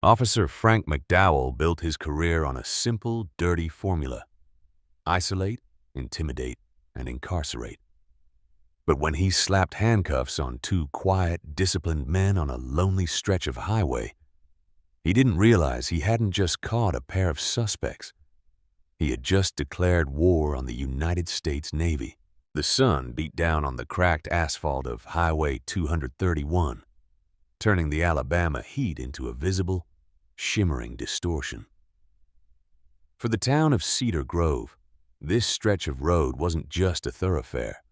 Officer Frank McDowell built his career on a simple, dirty formula: isolate, intimidate, and incarcerate. But when he slapped handcuffs on two quiet, disciplined men on a lonely stretch of highway, he didn't realize he hadn't just caught a pair of suspects. He had just declared war on the United States Navy. The sun beat down on the cracked asphalt of Highway 231, turning the Alabama heat into a visible, shimmering distortion. For the town of Cedar Grove, this stretch of road wasn't just a thoroughfare.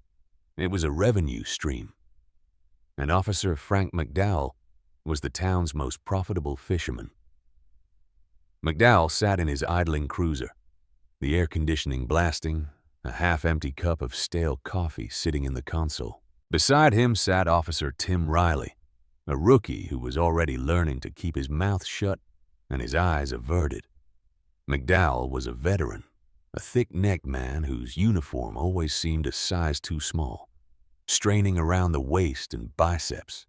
It was a revenue stream. And Officer Frank McDowell was the town's most profitable fisherman. McDowell sat in his idling cruiser, the air conditioning blasting, a half-empty cup of stale coffee sitting in the console. Beside him sat Officer Tim Riley, a rookie who was already learning to keep his mouth shut and his eyes averted. McDowell was a veteran, a thick-necked man whose uniform always seemed a size too small, straining around the waist and biceps.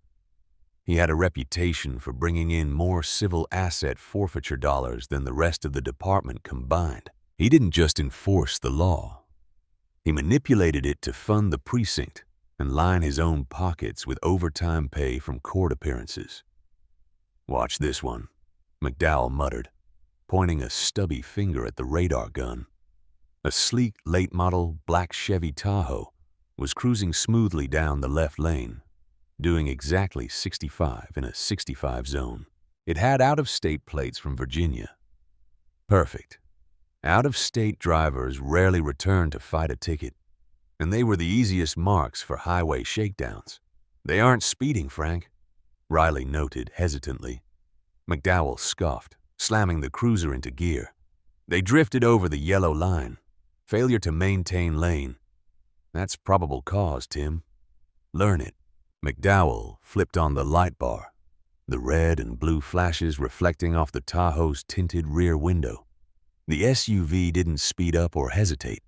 He had a reputation for bringing in more civil asset forfeiture dollars than the rest of the department combined. He didn't just enforce the law. He manipulated it to fund the precinct and line his own pockets with overtime pay from court appearances. "Watch this one," McDowell muttered, pointing a stubby finger at the radar gun. A sleek, late-model black Chevy Tahoe was cruising smoothly down the left lane, doing exactly 65 in a 65 zone. It had out-of-state plates from Virginia. Perfect. Out-of-state drivers rarely returned to fight a ticket, and they were the easiest marks for highway shakedowns. "They aren't speeding, Frank," Riley noted hesitantly. McDowell scoffed, slamming the cruiser into gear. "They drifted over the yellow line. Failure to maintain lane. That's probable cause, Tim. Learn it." McDowell flipped on the light bar, the red and blue flashes reflecting off the Tahoe's tinted rear window. The SUV didn't speed up or hesitate.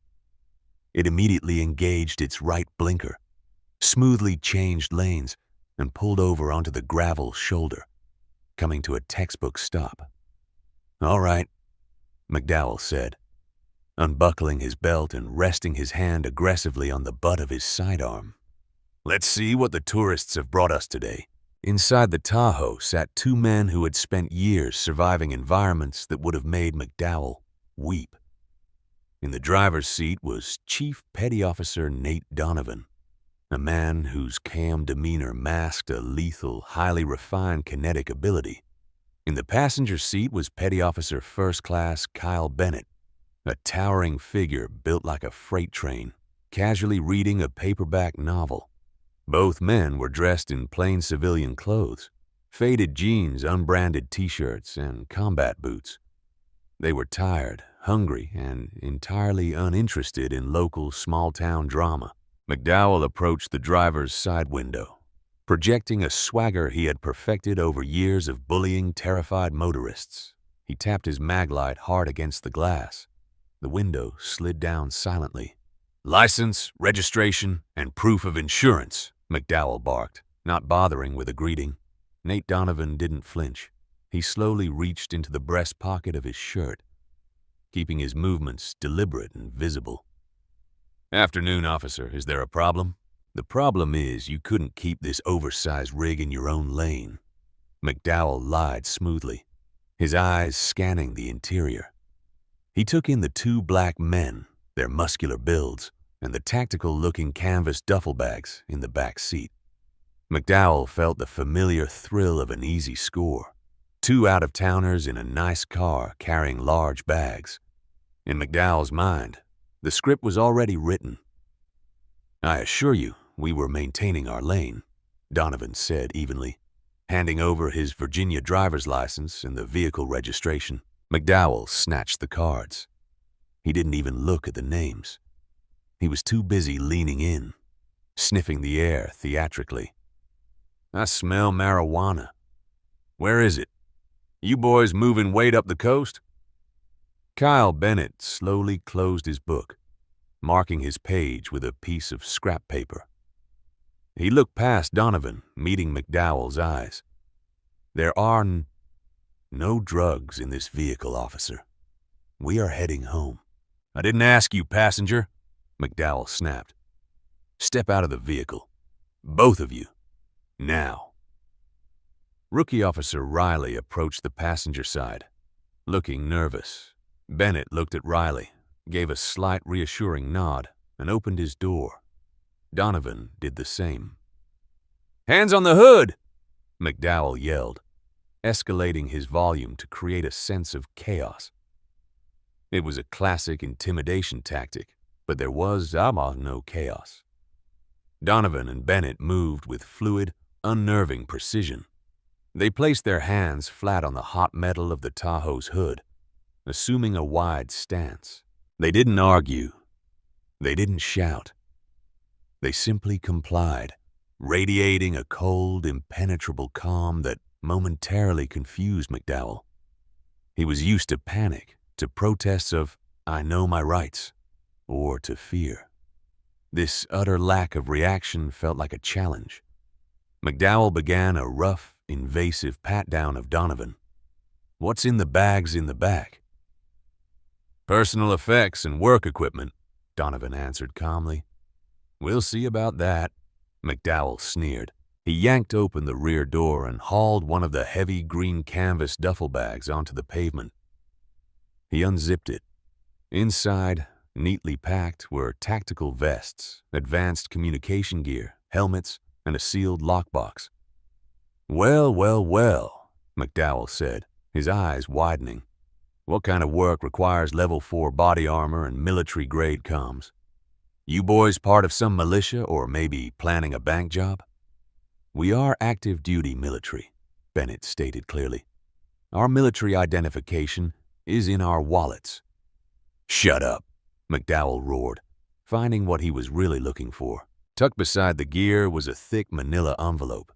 It immediately engaged its right blinker, smoothly changed lanes, and pulled over onto the gravel shoulder, coming to a textbook stop. "All right," McDowell said, unbuckling his belt and resting his hand aggressively on the butt of his sidearm. "Let's see what the tourists have brought us today." Inside the Tahoe sat two men who had spent years surviving environments that would have made McDowell weep. In the driver's seat was Chief Petty Officer Nate Donovan, a man whose calm demeanor masked a lethal, highly refined kinetic ability. In the passenger seat was Petty Officer First Class Kyle Bennett, a towering figure built like a freight train, casually reading a paperback novel. Both men were dressed in plain civilian clothes, faded jeans, unbranded t-shirts, and combat boots. They were tired, hungry, and entirely uninterested in local small-town drama. McDowell approached the driver's side window, projecting a swagger he had perfected over years of bullying terrified motorists. He tapped his maglite hard against the glass. The window slid down silently. "License, registration, and proof of insurance," McDowell barked, not bothering with a greeting. Nate Donovan didn't flinch. He slowly reached into the breast pocket of his shirt, keeping his movements deliberate and visible. "Afternoon, officer. Is there a problem?" "The problem is you couldn't keep this oversized rig in your own lane," McDowell lied smoothly, his eyes scanning the interior. He took in the two black men, their muscular builds, and the tactical-looking canvas duffel bags in the back seat. McDowell felt the familiar thrill of an easy score. Two out-of-towners in a nice car carrying large bags. In McDowell's mind, the script was already written. "I assure you, we were maintaining our lane," Donovan said evenly, handing over his Virginia driver's license and the vehicle registration. McDowell snatched the cards. He didn't even look at the names. He was too busy leaning in, sniffing the air theatrically. "I smell marijuana. Where is it? You boys moving weight up the coast?" Kyle Bennett slowly closed his book, marking his page with a piece of scrap paper. He looked past Donovan, meeting McDowell's eyes. "There are No drugs in this vehicle, officer. We are heading home. I didn't ask you, passenger, McDowell snapped. Step out of the vehicle. Both of you. Now. Rookie Officer Riley approached the passenger side, looking nervous. Bennett looked at Riley, gave a slight reassuring nod, and opened his door. Donovan did the same. Hands on the hood! McDowell yelled, escalating his volume to create a sense of chaos. It was a classic intimidation tactic, but there was no chaos. Donovan and Bennett moved with fluid, unnerving precision. They placed their hands flat on the hot metal of the Tahoe's hood, assuming a wide stance. They didn't argue. They didn't shout. They simply complied, radiating a cold, impenetrable calm that momentarily confused McDowell. He was used to panic, to protests of, "I know my rights," or to fear. This utter lack of reaction felt like a challenge. McDowell began a rough, invasive pat-down of Donovan. What's in the bags in the back? Personal effects and work equipment, Donovan answered calmly. We'll see about that, McDowell sneered. He yanked open the rear door and hauled one of the heavy green canvas duffel bags onto the pavement. He unzipped it. Inside, neatly packed, were tactical vests, advanced communication gear, helmets, and a sealed lockbox. Well, well, well, McDowell said, his eyes widening. What kind of work requires level 4 body armor and military-grade comms? You boys part of some militia or maybe planning a bank job? We are active-duty military, Bennett stated clearly. Our military identification is in our wallets. Shut up, McDowell roared, finding what he was really looking for. Tucked beside the gear was a thick manila envelope.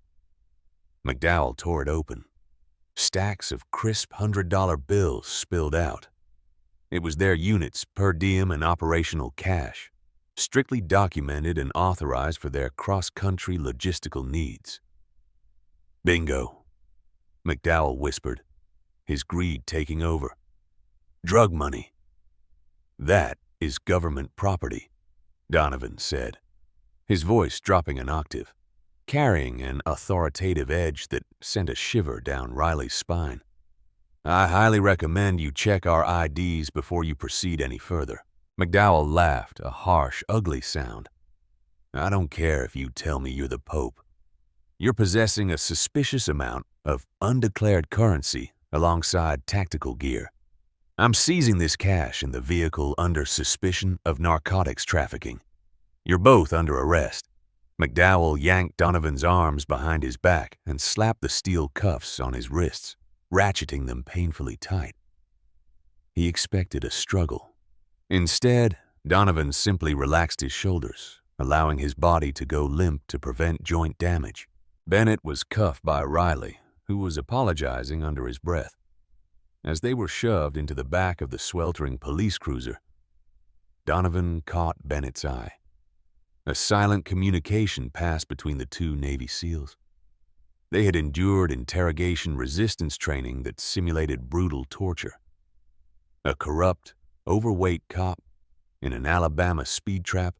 McDowell tore it open. Stacks of crisp $100 bills spilled out. It was their units, per diem and operational cash, strictly documented and authorized for their cross-country logistical needs. Bingo, McDowell whispered, his greed taking over. Drug money. That is government property, Donovan said, his voice dropping an octave, carrying an authoritative edge that sent a shiver down Riley's spine. I highly recommend you check our IDs before you proceed any further. McDowell laughed, a harsh, ugly sound. I don't care if you tell me you're the Pope. You're possessing a suspicious amount of undeclared currency alongside tactical gear. I'm seizing this cash in the vehicle under suspicion of narcotics trafficking. You're both under arrest. McDowell yanked Donovan's arms behind his back and slapped the steel cuffs on his wrists, ratcheting them painfully tight. He expected a struggle. Instead, Donovan simply relaxed his shoulders, allowing his body to go limp to prevent joint damage. Bennett was cuffed by Riley, who was apologizing under his breath. As they were shoved into the back of the sweltering police cruiser, Donovan caught Bennett's eye. A silent communication passed between the two Navy SEALs. They had endured interrogation resistance training that simulated brutal torture. A corrupt, overweight cop in an Alabama speed trap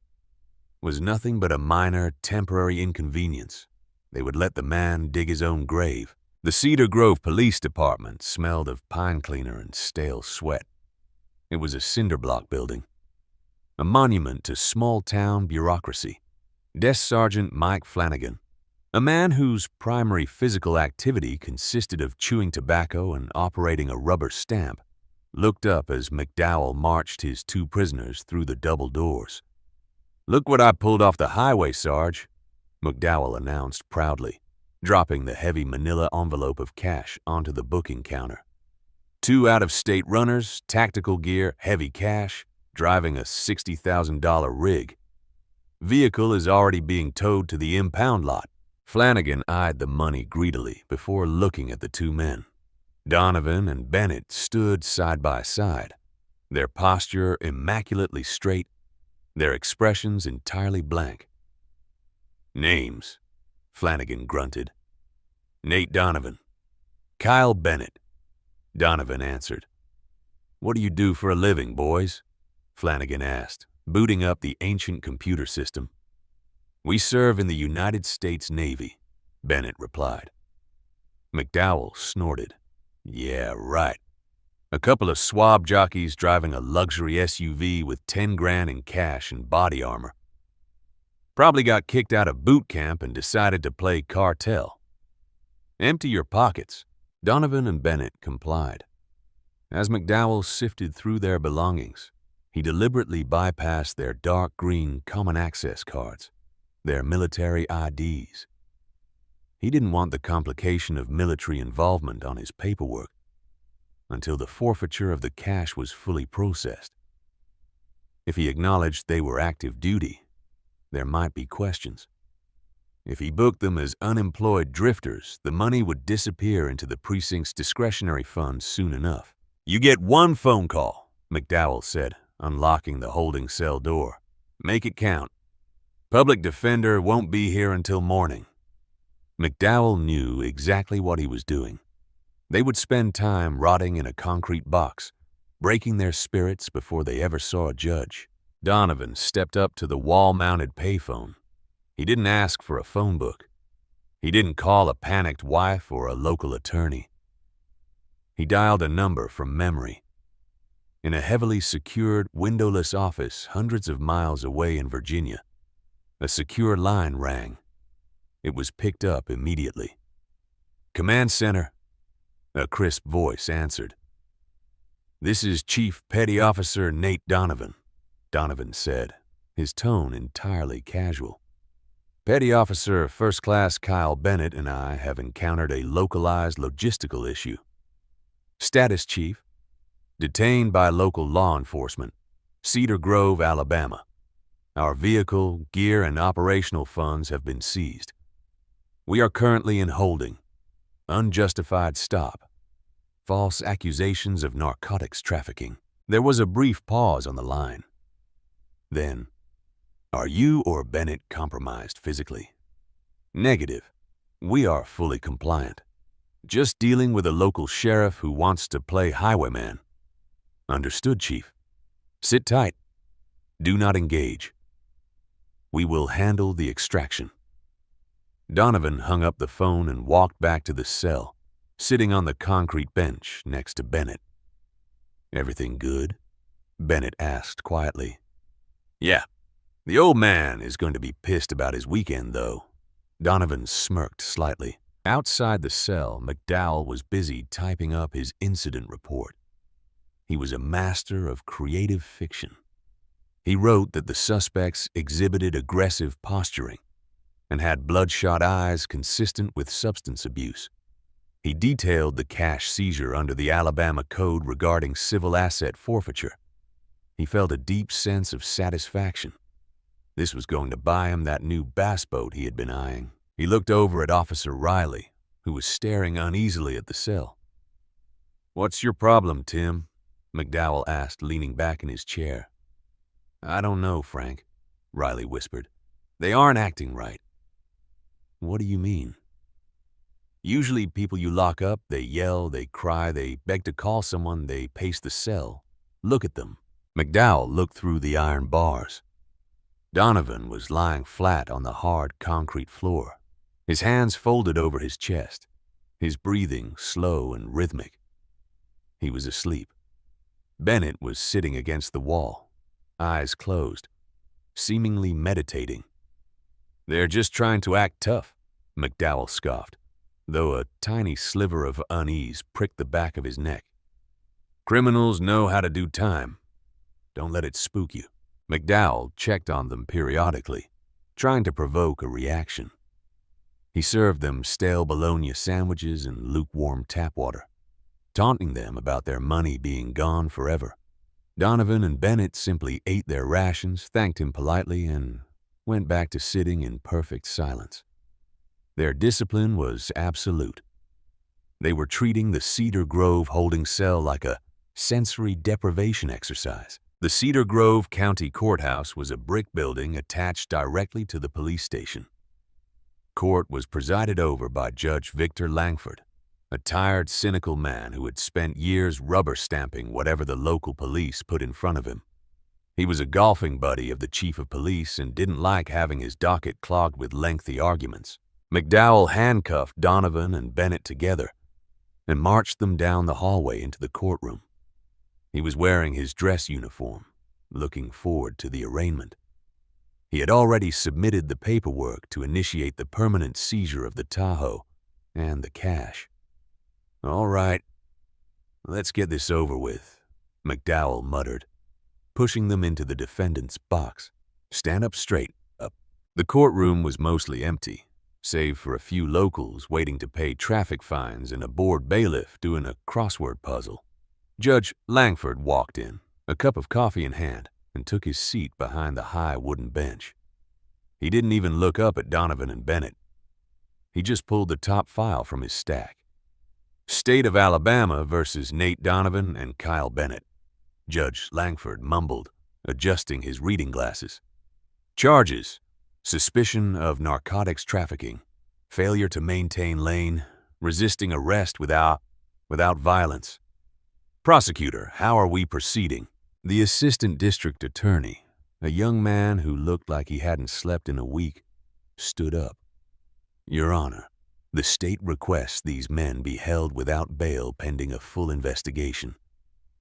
was nothing but a minor, temporary inconvenience. They would let the man dig his own grave. The Cedar Grove Police Department smelled of pine cleaner and stale sweat. It was a cinder block building, a monument to small-town bureaucracy. Desk Sergeant Mike Flanagan, a man whose primary physical activity consisted of chewing tobacco and operating a rubber stamp, looked up as McDowell marched his two prisoners through the double doors. Look what I pulled off the highway, Sarge, McDowell announced proudly, dropping the heavy manila envelope of cash onto the booking counter. 2 out-of-state runners, tactical gear, heavy cash, driving a $60,000 rig. Vehicle is already being towed to the impound lot. Flanagan eyed the money greedily before looking at the two men. Donovan and Bennett stood side by side, their posture immaculately straight, their expressions entirely blank. Names, Flanagan grunted. Nate Donovan, Kyle Bennett, Donovan answered. "What do you do for a living, boys?" Flanagan asked, booting up the ancient computer system. "We serve in the United States Navy," Bennett replied. McDowell snorted. "Yeah, right. A couple of swab jockeys driving a luxury SUV with 10 grand in cash and body armor. Probably got kicked out of boot camp and decided to play cartel. Empty your pockets." Donovan and Bennett complied. As McDowell sifted through their belongings, he deliberately bypassed their dark green common access cards, their military IDs. He didn't want the complication of military involvement on his paperwork until the forfeiture of the cash was fully processed. If he acknowledged they were active duty, there might be questions. If he booked them as unemployed drifters, the money would disappear into the precinct's discretionary fund soon enough. "You get one phone call," McDowell said, unlocking the holding cell door. "Make it count. Public defender won't be here until morning." McDowell knew exactly what he was doing. They would spend time rotting in a concrete box, breaking their spirits before they ever saw a judge. Donovan stepped up to the wall-mounted payphone. He didn't ask for a phone book. He didn't call a panicked wife or a local attorney. He dialed a number from memory. In a heavily secured, windowless office hundreds of miles away in Virginia, a secure line rang. It was picked up immediately. "Command Center," a crisp voice answered. "This is Chief Petty Officer Nate Donovan," Donovan said, his tone entirely casual. "Petty Officer First Class Kyle Bennett and I have encountered a localized logistical issue. Status, Chief. Detained by local law enforcement, Cedar Grove, Alabama. Our vehicle, gear, and operational funds have been seized. We are currently in holding. Unjustified stop. False accusations of narcotics trafficking." There was a brief pause on the line. Then, "Are you or Bennett compromised physically?" "Negative. We are fully compliant. Just dealing with a local sheriff who wants to play highwayman." "Understood, Chief. Sit tight. Do not engage. We will handle the extraction." Donovan hung up the phone and walked back to the cell, sitting on the concrete bench next to Bennett. "Everything good?" Bennett asked quietly. "Yeah. The old man is going to be pissed about his weekend, though." Donovan smirked slightly. Outside the cell, McDowell was busy typing up his incident report. He was a master of creative fiction. He wrote that the suspects exhibited aggressive posturing and had bloodshot eyes consistent with substance abuse. He detailed the cash seizure under the Alabama Code regarding civil asset forfeiture. He felt a deep sense of satisfaction. This was going to buy him that new bass boat he had been eyeing. He looked over at Officer Riley, who was staring uneasily at the cell. "What's your problem, Tim?" McDowell asked, leaning back in his chair. "I don't know, Frank," Riley whispered. "They aren't acting right." "What do you mean?" "Usually people you lock up, they yell, they cry, they beg to call someone, they pace the cell. Look at them." McDowell looked through the iron bars. Donovan was lying flat on the hard concrete floor, his hands folded over his chest, his breathing slow and rhythmic. He was asleep. Bennett was sitting against the wall, eyes closed, seemingly meditating. "They're just trying to act tough," McDowell scoffed, though a tiny sliver of unease pricked the back of his neck. "Criminals know how to do time. Don't let it spook you." McDowell checked on them periodically, trying to provoke a reaction. He served them stale bologna sandwiches and lukewarm tap water, taunting them about their money being gone forever. Donovan and Bennett simply ate their rations, thanked him politely, and went back to sitting in perfect silence. Their discipline was absolute. They were treating the Cedar Grove holding cell like a sensory deprivation exercise. The Cedar Grove County Courthouse was a brick building attached directly to the police station. Court was presided over by Judge Victor Langford, a tired, cynical man who had spent years rubber stamping whatever the local police put in front of him. He was a golfing buddy of the chief of police and didn't like having his docket clogged with lengthy arguments. McDowell handcuffed Donovan and Bennett together and marched them down the hallway into the courtroom. He was wearing his dress uniform, looking forward to the arraignment. He had already submitted the paperwork to initiate the permanent seizure of the Tahoe and the cash. "All right, let's get this over with," McDowell muttered, pushing them into the defendant's box. "Stand up straight, up." The courtroom was mostly empty, save for a few locals waiting to pay traffic fines and a bored bailiff doing a crossword puzzle. Judge Langford walked in, a cup of coffee in hand, and took his seat behind the high wooden bench. He didn't even look up at Donovan and Bennett. He just pulled the top file from his stack. "State of Alabama versus Nate Donovan and Kyle Bennett," Judge Langford mumbled, adjusting his reading glasses. "Charges: suspicion of narcotics trafficking, failure to maintain lane, resisting arrest without violence. Prosecutor, how are we proceeding?" The assistant district attorney, a young man who looked like he hadn't slept in a week, stood up. "Your Honor, the state requests these men be held without bail pending a full investigation.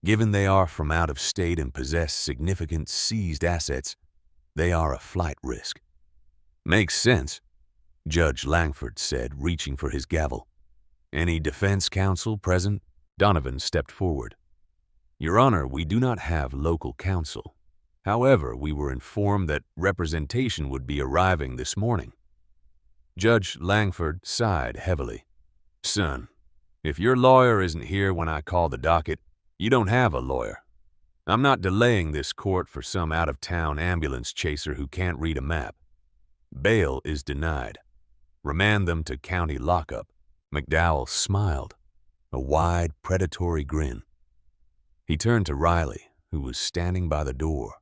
Given they are from out of state and possess significant seized assets, they are a flight risk." "Makes sense," Judge Langford said, reaching for his gavel. "Any defense counsel present?" Donovan stepped forward. "Your Honor, we do not have local counsel. However, we were informed that representation would be arriving this morning." Judge Langford sighed heavily. "Son, if your lawyer isn't here when I call the docket, you don't have a lawyer. I'm not delaying this court for some out-of-town ambulance chaser who can't read a map. Bail is denied. Remand them to county lockup." McDowell smiled, a wide, predatory grin. He turned to Riley, who was standing by the door.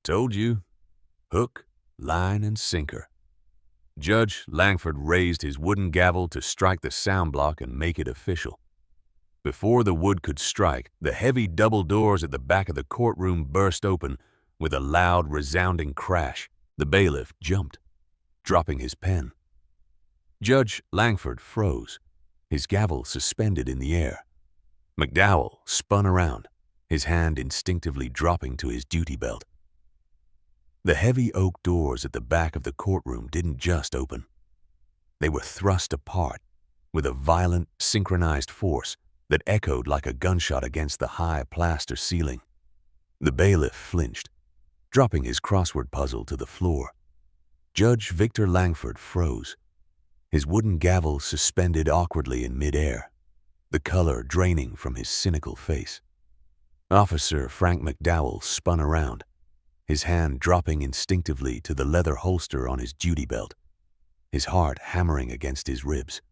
"Told you. Hook, line, and sinker." Judge Langford raised his wooden gavel to strike the sound block and make it official. Before the wood could strike, the heavy double doors at the back of the courtroom burst open with a loud, resounding crash. The bailiff jumped, dropping his pen. Judge Langford froze, his gavel suspended in the air. McDowell spun around, his hand instinctively dropping to his duty belt. The heavy oak doors at the back of the courtroom didn't just open. They were thrust apart with a violent, synchronized force that echoed like a gunshot against the high plaster ceiling. The bailiff flinched, dropping his crossword puzzle to the floor. Judge Victor Langford froze, his wooden gavel suspended awkwardly in midair, the color draining from his cynical face. Officer Frank McDowell spun around, his hand dropping instinctively to the leather holster on his duty belt, his heart hammering against his ribs.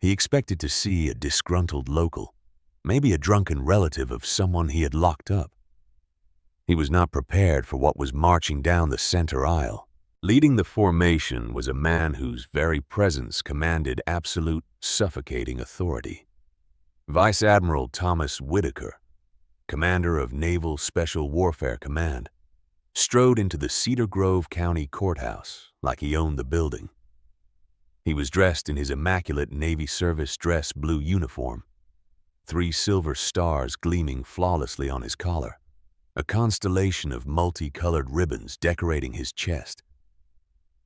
He expected to see a disgruntled local, maybe a drunken relative of someone he had locked up. He was not prepared for what was marching down the center aisle. Leading the formation was a man whose very presence commanded absolute, suffocating authority. Vice Admiral Thomas Whitaker, commander of Naval Special Warfare Command, strode into the Cedar Grove County Courthouse like he owned the building. He was dressed in his immaculate Navy service dress blue uniform, 3 silver stars gleaming flawlessly on his collar, a constellation of multicolored ribbons decorating his chest,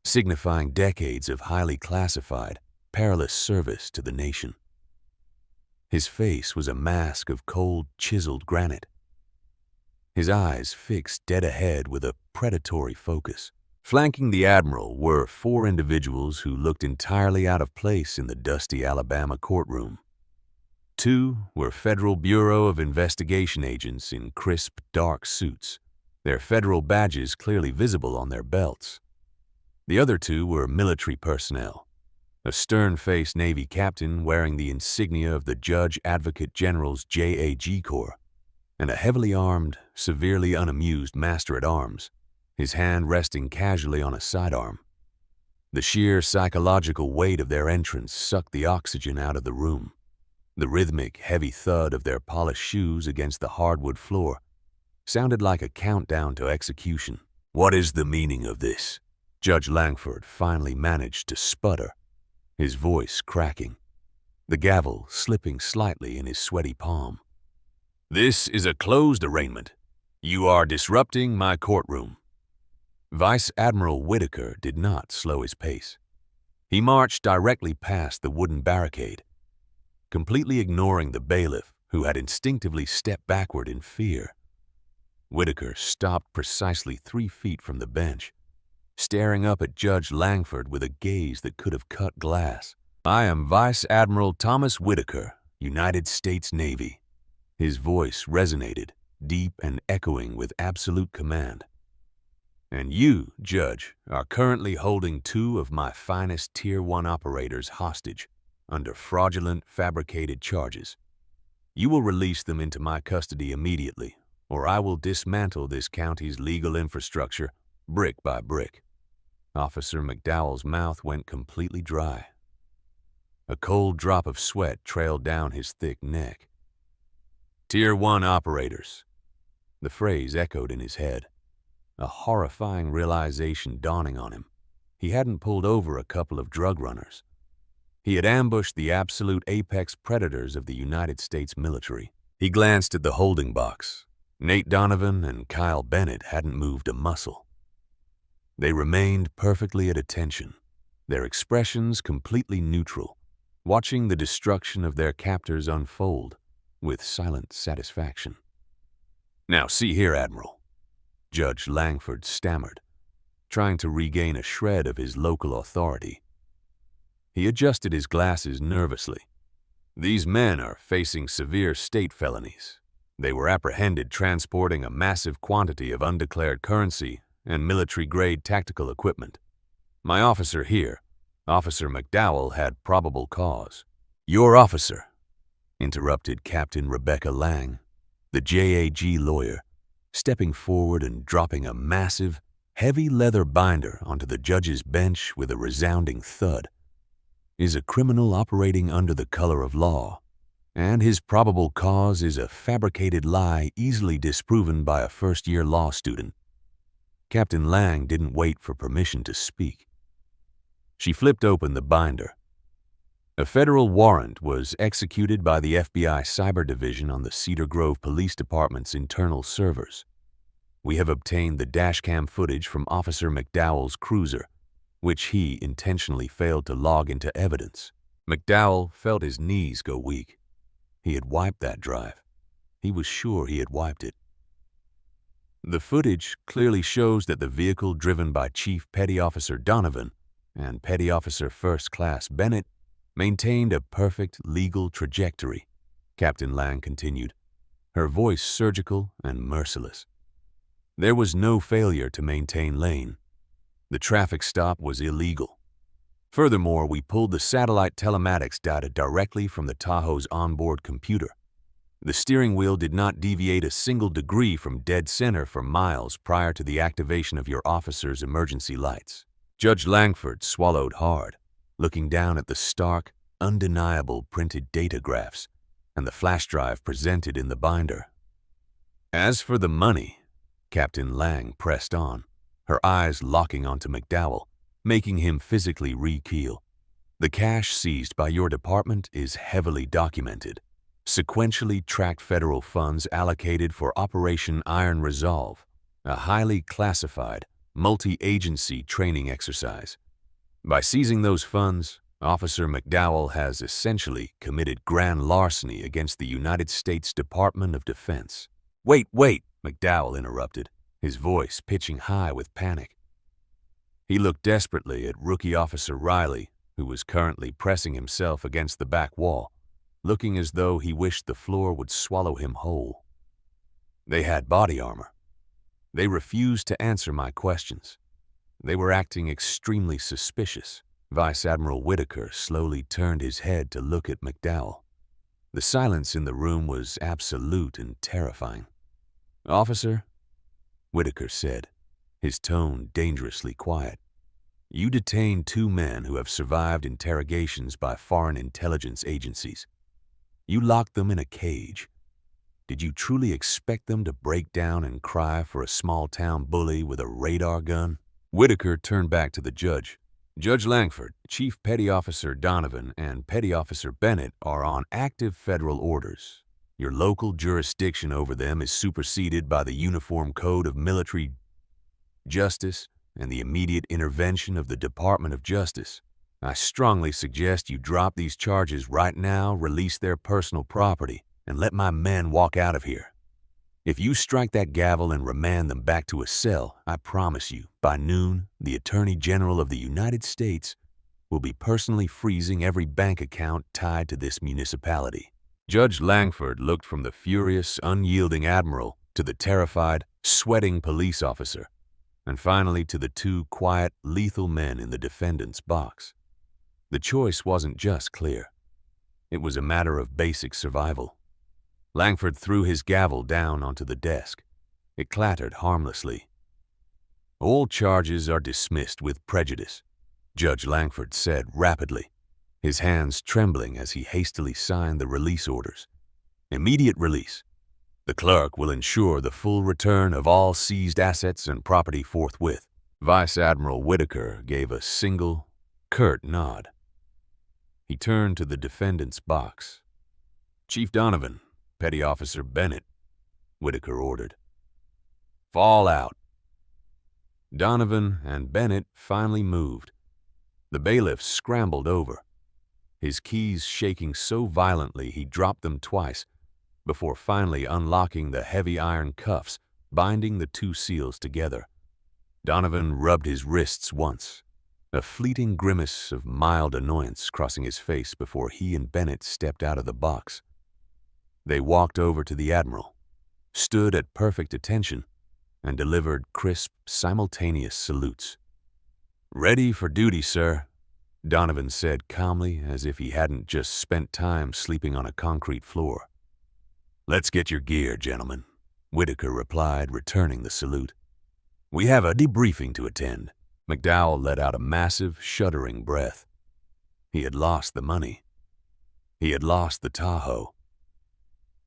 signifying decades of highly classified, perilous service to the nation. His face was a mask of cold, chiseled granite, his eyes fixed dead ahead with a predatory focus. Flanking the Admiral were 4 individuals who looked entirely out of place in the dusty Alabama courtroom. 2 were Federal Bureau of Investigation agents in crisp, dark suits, their federal badges clearly visible on their belts. The other 2 were military personnel, a stern-faced Navy captain wearing the insignia of the Judge Advocate General's JAG Corps, and a heavily armed, severely unamused master-at-arms, his hand resting casually on a sidearm. The sheer psychological weight of their entrance sucked the oxygen out of the room. The rhythmic, heavy thud of their polished shoes against the hardwood floor sounded like a countdown to execution. "What is the meaning of this?" Judge Langford finally managed to sputter, his voice cracking, the gavel slipping slightly in his sweaty palm. "This is a closed arraignment. You are disrupting my courtroom." Vice Admiral Whitaker did not slow his pace. He marched directly past the wooden barricade, completely ignoring the bailiff, who had instinctively stepped backward in fear. Whitaker stopped precisely 3 feet from the bench, staring up at Judge Langford with a gaze that could have cut glass. "I am Vice Admiral Thomas Whitaker, United States Navy." His voice resonated, deep and echoing with absolute command. "And you, Judge, are currently holding 2 of my finest Tier 1 operators hostage under fraudulent, fabricated charges. You will release them into my custody immediately, or I will dismantle this county's legal infrastructure brick by brick." Officer McDowell's mouth went completely dry. A cold drop of sweat trailed down his thick neck. "Tier 1 operators." The phrase echoed in his head, a horrifying realization dawning on him. He hadn't pulled over a couple of drug runners. He had ambushed the absolute apex predators of the United States military. He glanced at the holding box. Nate Donovan and Kyle Bennett hadn't moved a muscle. They remained perfectly at attention, their expressions completely neutral, watching the destruction of their captors unfold with silent satisfaction. "Now see here, Admiral," Judge Langford stammered, trying to regain a shred of his local authority. He adjusted his glasses nervously. "These men are facing severe state felonies. They were apprehended transporting a massive quantity of undeclared currency and military-grade tactical equipment. My officer here, Officer McDowell, had probable cause." "Your officer," interrupted Captain Rebecca Lang, the JAG lawyer, stepping forward and dropping a massive, heavy leather binder onto the judge's bench with a resounding thud, "is a criminal operating under the color of law, and his probable cause is a fabricated lie easily disproven by a first-year law student." Captain Lang didn't wait for permission to speak. She flipped open the binder. A federal warrant was executed by the FBI Cyber Division on the Cedar Grove Police Department's internal servers. We have obtained the dashcam footage from Officer McDowell's cruiser, which he intentionally failed to log into evidence. McDowell felt his knees go weak. He had wiped that drive. He was sure he had wiped it. "The footage clearly shows that the vehicle driven by Chief Petty Officer Donovan and Petty Officer First Class Bennett maintained a perfect legal trajectory," Captain Lang continued, her voice surgical and merciless. "There was no failure to maintain lane. The traffic stop was illegal. Furthermore, we pulled the satellite telematics data directly from the Tahoe's onboard computer. The steering wheel did not deviate a single degree from dead center for miles prior to the activation of your officer's emergency lights." Judge Langford swallowed hard, looking down at the stark, undeniable printed data graphs and the flash drive presented in the binder. "As for the money," Captain Lang pressed on, her eyes locking onto McDowell, making him physically rekeel. "The cash seized by your department is heavily documented. Sequentially tracked federal funds allocated for Operation Iron Resolve, a highly classified, multi-agency training exercise. By seizing those funds, Officer McDowell has essentially committed grand larceny against the United States Department of Defense." Wait, McDowell interrupted, his voice pitching high with panic. He looked desperately at Rookie Officer Riley, who was currently pressing himself against the back wall, looking as though he wished the floor would swallow him whole. "They had body armor. They refused to answer my questions. They were acting extremely suspicious." Vice Admiral Whitaker slowly turned his head to look at McDowell. The silence in the room was absolute and terrifying. "Officer," Whitaker said, his tone dangerously quiet, "you detained 2 men who have survived interrogations by foreign intelligence agencies. You locked them in a cage. Did you truly expect them to break down and cry for a small-town bully with a radar gun? Whitaker turned back to the judge. Judge Langford, Chief Petty Officer Donovan, and Petty Officer Bennett are on active federal orders. Your local jurisdiction over them is superseded by the Uniform Code of Military Justice and the immediate intervention of the Department of Justice. I strongly suggest you drop these charges right now, release their personal property, and let my men walk out of here. If you strike that gavel and remand them back to a cell, I promise you, by noon, the Attorney General of the United States will be personally freezing every bank account tied to this municipality. Judge Langford looked from the furious, unyielding admiral to the terrified, sweating police officer, and finally to the two quiet, lethal men in the defendant's box. The choice wasn't just clear. It was a matter of basic survival. Langford threw his gavel down onto the desk. It clattered harmlessly. All charges are dismissed with prejudice, Judge Langford said rapidly, his hands trembling as he hastily signed the release orders. Immediate release. The clerk will ensure the full return of all seized assets and property forthwith. Vice Admiral Whitaker gave a single, curt nod. He turned to the defendant's box. Chief Donovan, Petty Officer Bennett, Whitaker ordered. Fall out. Donovan and Bennett finally moved. The bailiff scrambled over, his keys shaking so violently he dropped them twice before finally unlocking the heavy iron cuffs binding the two seals together. Donovan rubbed his wrists once, a fleeting grimace of mild annoyance crossing his face before he and Bennett stepped out of the box. They walked over to the Admiral, stood at perfect attention, and delivered crisp, simultaneous salutes. Ready for duty, sir, Donovan said calmly, as if he hadn't just spent time sleeping on a concrete floor. Let's get your gear, gentlemen, Whitaker replied, returning the salute. We have a debriefing to attend. McDowell let out a massive, shuddering breath. He had lost the money. He had lost the Tahoe.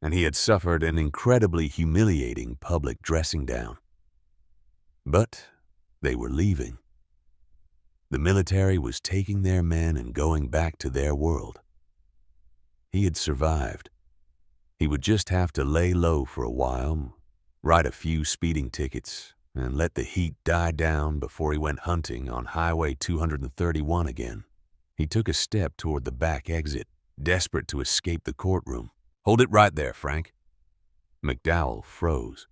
And he had suffered an incredibly humiliating public dressing down. But they were leaving. The military was taking their men and going back to their world. He had survived. He would just have to lay low for a while, write a few speeding tickets, and let the heat die down before he went hunting on Highway 231 again. He took a step toward the back exit, desperate to escape the courtroom. Hold it right there, Frank. McDowell froze.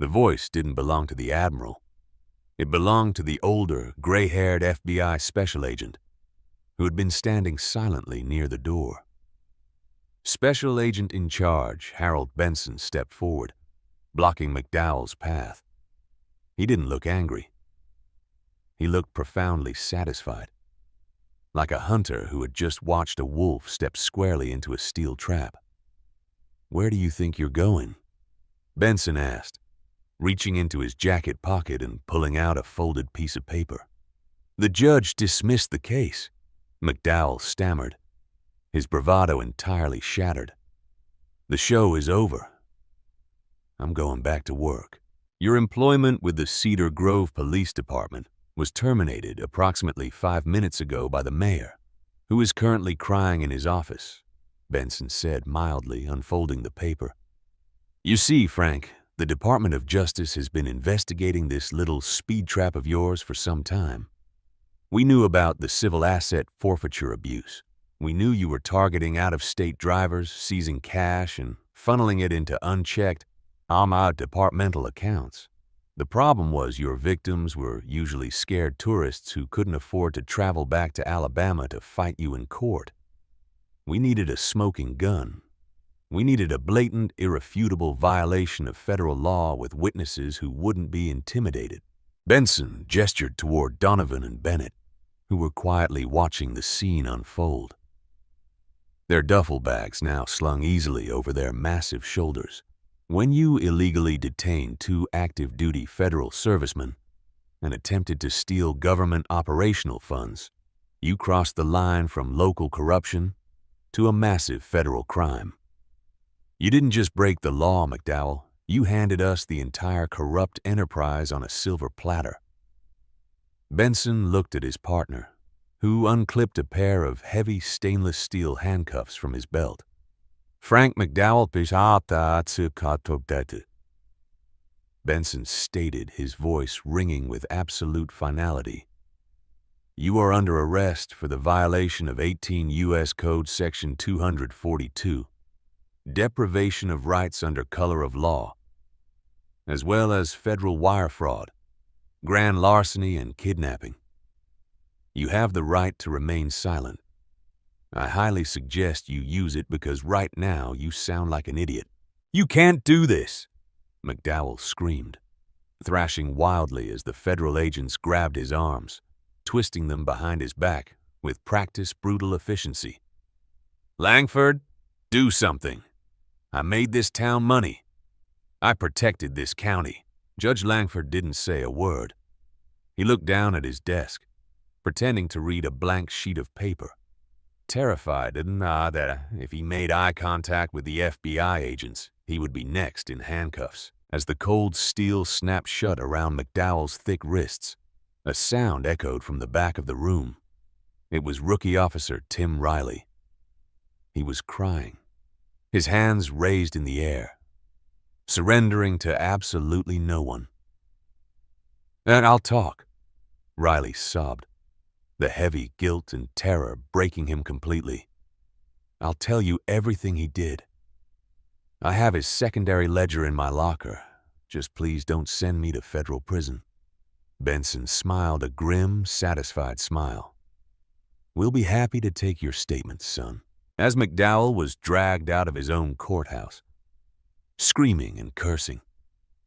The voice didn't belong to the Admiral. It belonged to the older, gray-haired FBI special agent who had been standing silently near the door. Special Agent in Charge, Harold Benson, stepped forward, blocking McDowell's path. He didn't look angry. He looked profoundly satisfied, like a hunter who had just watched a wolf step squarely into a steel trap. Where do you think you're going? Benson asked, reaching into his jacket pocket and pulling out a folded piece of paper. The judge dismissed the case, McDowell stammered, his bravado entirely shattered. The show is over. I'm going back to work. Your employment with the Cedar Grove Police Department was terminated approximately 5 minutes ago by the mayor, who is currently crying in his office, Benson said mildly, unfolding the paper. You see, Frank, the Department of Justice has been investigating this little speed trap of yours for some time. We knew about the civil asset forfeiture abuse. We knew you were targeting out-of-state drivers, seizing cash, and funneling it into unchecked, departmental accounts. The problem was your victims were usually scared tourists who couldn't afford to travel back to Alabama to fight you in court. We needed a smoking gun. We needed a blatant, irrefutable violation of federal law with witnesses who wouldn't be intimidated. Benson gestured toward Donovan and Bennett, who were quietly watching the scene unfold. Their duffel bags now slung easily over their massive shoulders. When you illegally detained 2 active-duty federal servicemen and attempted to steal government operational funds, you crossed the line from local corruption to a massive federal crime. You didn't just break the law, McDowell. You handed us the entire corrupt enterprise on a silver platter. Benson looked at his partner, who unclipped a pair of heavy stainless steel handcuffs from his belt. Frank McDowell Benson stated, his voice ringing with absolute finality. You are under arrest for the violation of 18 U.S. Code Section 242, deprivation of rights under color of law, as well as federal wire fraud, grand larceny, and kidnapping. You have the right to remain silent. I highly suggest you use it because right now you sound like an idiot. You can't do this, McDowell screamed, thrashing wildly as the federal agents grabbed his arms, twisting them behind his back with practiced brutal efficiency. Langford, do something. I made this town money. I protected this county. Judge Langford didn't say a word. He looked down at his desk, pretending to read a blank sheet of paper, terrified that if he made eye contact with the FBI agents, he would be next in handcuffs. As the cold steel snapped shut around McDowell's thick wrists, a sound echoed from the back of the room. It was Rookie Officer Tim Riley. He was crying, his hands raised in the air, surrendering to absolutely no one. "And I'll talk," Riley sobbed, the heavy guilt and terror breaking him completely. "I'll tell you everything he did. I have his secondary ledger in my locker. Just please don't send me to federal prison." Benson smiled a grim, satisfied smile. "We'll be happy to take your statements, son." As McDowell was dragged out of his own courthouse, screaming and cursing,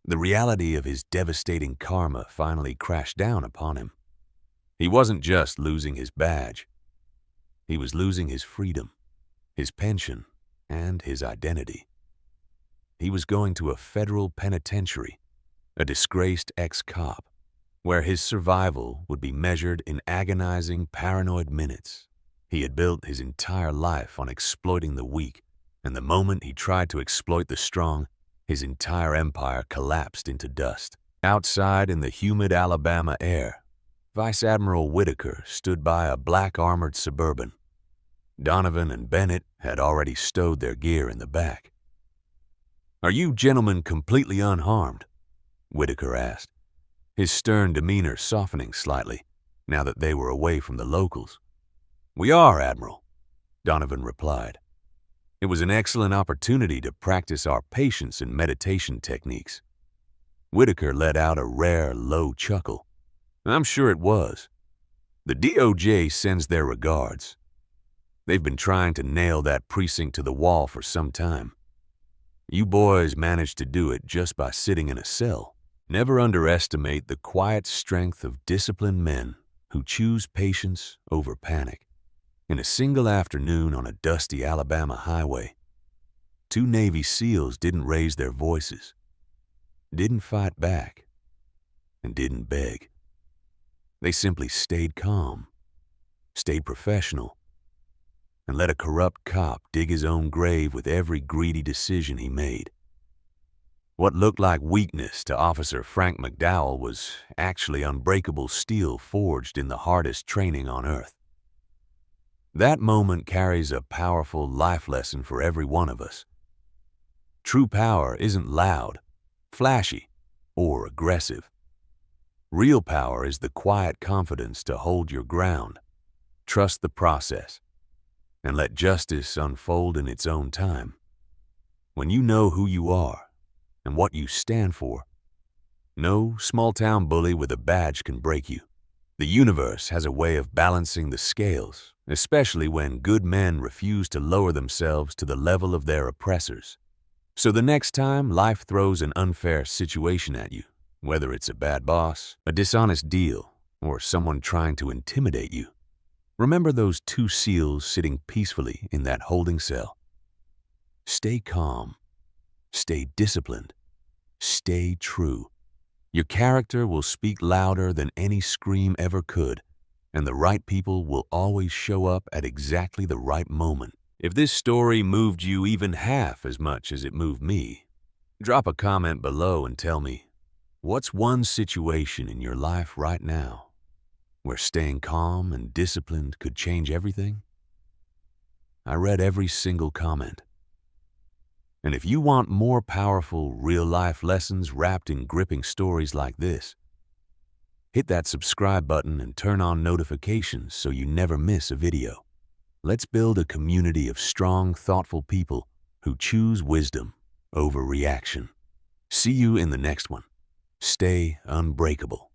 the reality of his devastating karma finally crashed down upon him. He wasn't just losing his badge. He was losing his freedom, his pension, and his identity. He was going to a federal penitentiary, a disgraced ex-cop, where his survival would be measured in agonizing, paranoid minutes. He had built his entire life on exploiting the weak, and the moment he tried to exploit the strong, his entire empire collapsed into dust. Outside in the humid Alabama air, Vice Admiral Whitaker stood by a black armored Suburban. Donovan and Bennett had already stowed their gear in the back. "Are you gentlemen completely unharmed?" Whitaker asked, his stern demeanor softening slightly now that they were away from the locals. "We are, Admiral," Donovan replied. "It was an excellent opportunity to practice our patience and meditation techniques." Whitaker let out a rare, low chuckle. "I'm sure it was. The DOJ sends their regards. They've been trying to nail that precinct to the wall for some time. You boys managed to do it just by sitting in a cell. Never underestimate the quiet strength of disciplined men who choose patience over panic. In a single afternoon on a dusty Alabama highway, 2 Navy SEALs didn't raise their voices, didn't fight back, and didn't beg. They simply stayed calm, stayed professional, and let a corrupt cop dig his own grave with every greedy decision he made. What looked like weakness to Officer Frank McDowell was actually unbreakable steel forged in the hardest training on earth. That moment carries a powerful life lesson for every one of us. True power isn't loud, flashy, or aggressive. Real power is the quiet confidence to hold your ground, trust the process, and let justice unfold in its own time. When you know who you are and what you stand for, no small-town bully with a badge can break you. The universe has a way of balancing the scales, especially when good men refuse to lower themselves to the level of their oppressors. So the next time life throws an unfair situation at you, whether it's a bad boss, a dishonest deal, or someone trying to intimidate you, remember those 2 SEALs sitting peacefully in that holding cell. Stay calm, stay disciplined, stay true. Your character will speak louder than any scream ever could, and the right people will always show up at exactly the right moment If this story moved you even half as much as it moved me, drop a comment below and tell me, what's one situation in your life right now where staying calm and disciplined could change everything? I read every single comment. And if you want more powerful, real-life lessons wrapped in gripping stories like this, hit that subscribe button and turn on notifications so you never miss a video. Let's build a community of strong, thoughtful people who choose wisdom over reaction. See you in the next one. Stay unbreakable.